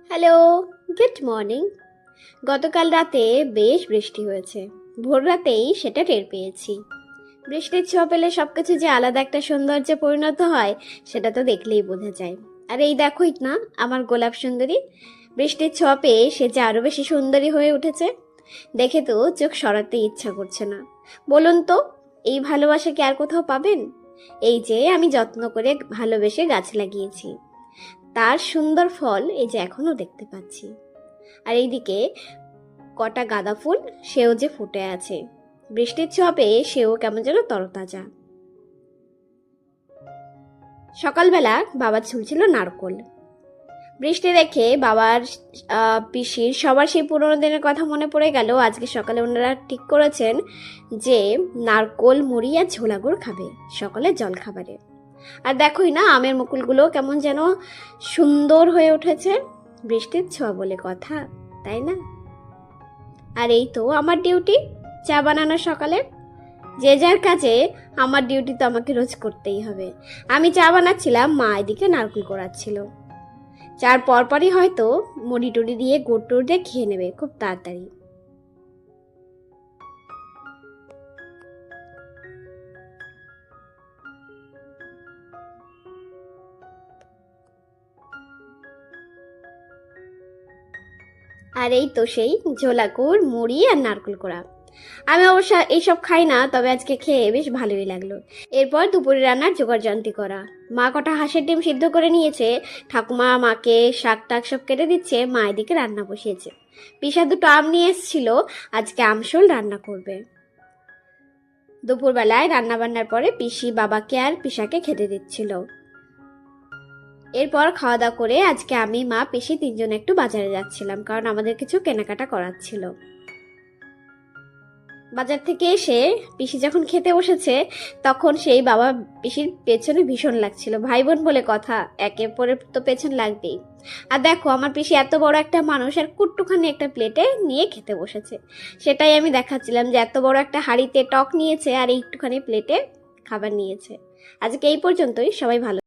Hello, good morning. গতকাল রাতে বেশ বৃষ্টি হয়েছে। ভোর রাতেই সেটা টের পেয়েছি। বৃষ্টির ছোঁয়া পেলে সবকিছু যে আলাদা একটা সৌন্দর্যে পরিণত হয় সেটা তো দেখলেই বোঝা যায়। আর এই দেখোই না আমার গোলাপ সুন্দরী, বৃষ্টির ছোঁয়া পেয়ে সে যে আরো বেশি সুন্দরী হয়ে উঠেছে। দেখে তো চোখ সরাতে ইচ্ছা করছে না। বলুন তো, এই ভালোবাসা কি আর কোথাও পাবেন? এই যে আমি যত্ন করে ভালোবেসে গাছ লাগিয়েছি, তার সুন্দর ফল এই যে এখনো দেখতে পাচ্ছি। আর এইদিকে কটা গাঁদা ফুল, সেও যে ফুটে আছে। বৃষ্টির ছোঁয়া পেয়ে সেও কেমন যেন তরতাজা। সকালবেলা বাবা ছুলছিল নারকোল। বৃষ্টি দেখে বাবার পিসির সবার সেই পুরোনো দিনের কথা মনে পড়ে গেল। আজকে সকালে ওনারা ঠিক করেছেন যে নারকোল মুড়ি আর ঝোলা গুড় খাবে সকালে জল খাবারে। আর দেখোই না আমের মুকুলগুলো কেমন যেন সুন্দর হয়ে উঠেছে। বৃষ্টির ছোঁয়া বলে কথা, তাই না? আর এই তো আমার ডিউটি, চা বানানো সকালে। যে যার কাজে আমার ডিউটি তো আমাকে রোজ করতেই হবে। আমি চা বানাচ্ছিলাম, মা এদিকে নারকেল কোড়াচ্ছিল। চার পরপরই হয়তো মুড়ি টুড়ি দিয়ে গুড় টুড় দিয়ে খেয়ে নেবে খুব তাড়াতাড়ি। আর এই তো সেই ঝোলা গুড়, মুড়ি আর নারকেল কোড়া। আমি অবশ্য এইসব খাই না, তবে আজকে খেয়ে বেশ ভালোই লাগলো। এরপর দুপুরে রান্নার জোগাড়যন্ত্রী করা। মা কটা হাঁসের ডিম সিদ্ধ করে নিয়েছে, ঠাকুমা মাকে শাক টাক সব কেটে দিচ্ছে, মা এদিকে রান্না বসিয়েছে। পিসা দুটো আম নিয়ে এসেছিল, আজকে আমশোল রান্না করবে। দুপুরবেলায় রান্না বান্নার পরে পিসি বাবাকে আর পিসাকে খেতে দিচ্ছিল। এরপর খাওয়া দাওয়া করে আজকে আমি, মা, পিসি তিনজনে একটু বাজারে যাচ্ছিলাম, কারণ আমাদের কিছু কেনাকাটা করার ছিল। বাজার থেকে এসে পিসি যখন খেতে বসেছে তখন সেই বাবা পিসির পেছনে ভীষণ লাগছিল। ভাই বোন বলে কথা, একে পরে তো পেছন লাগবেই। আর দেখো আমার পিসি এত বড় একটা মানুষ আর কুট্টুখানি একটা প্লেটে নিয়ে খেতে বসেছে। সেটাই আমি দেখাচ্ছিলাম যে এত বড় একটা হাঁড়িতে টক নিয়েছে আর একটুখানি প্লেটে খাবার নিয়েছে। আজকে এই পর্যন্তই, সবাই ভালো।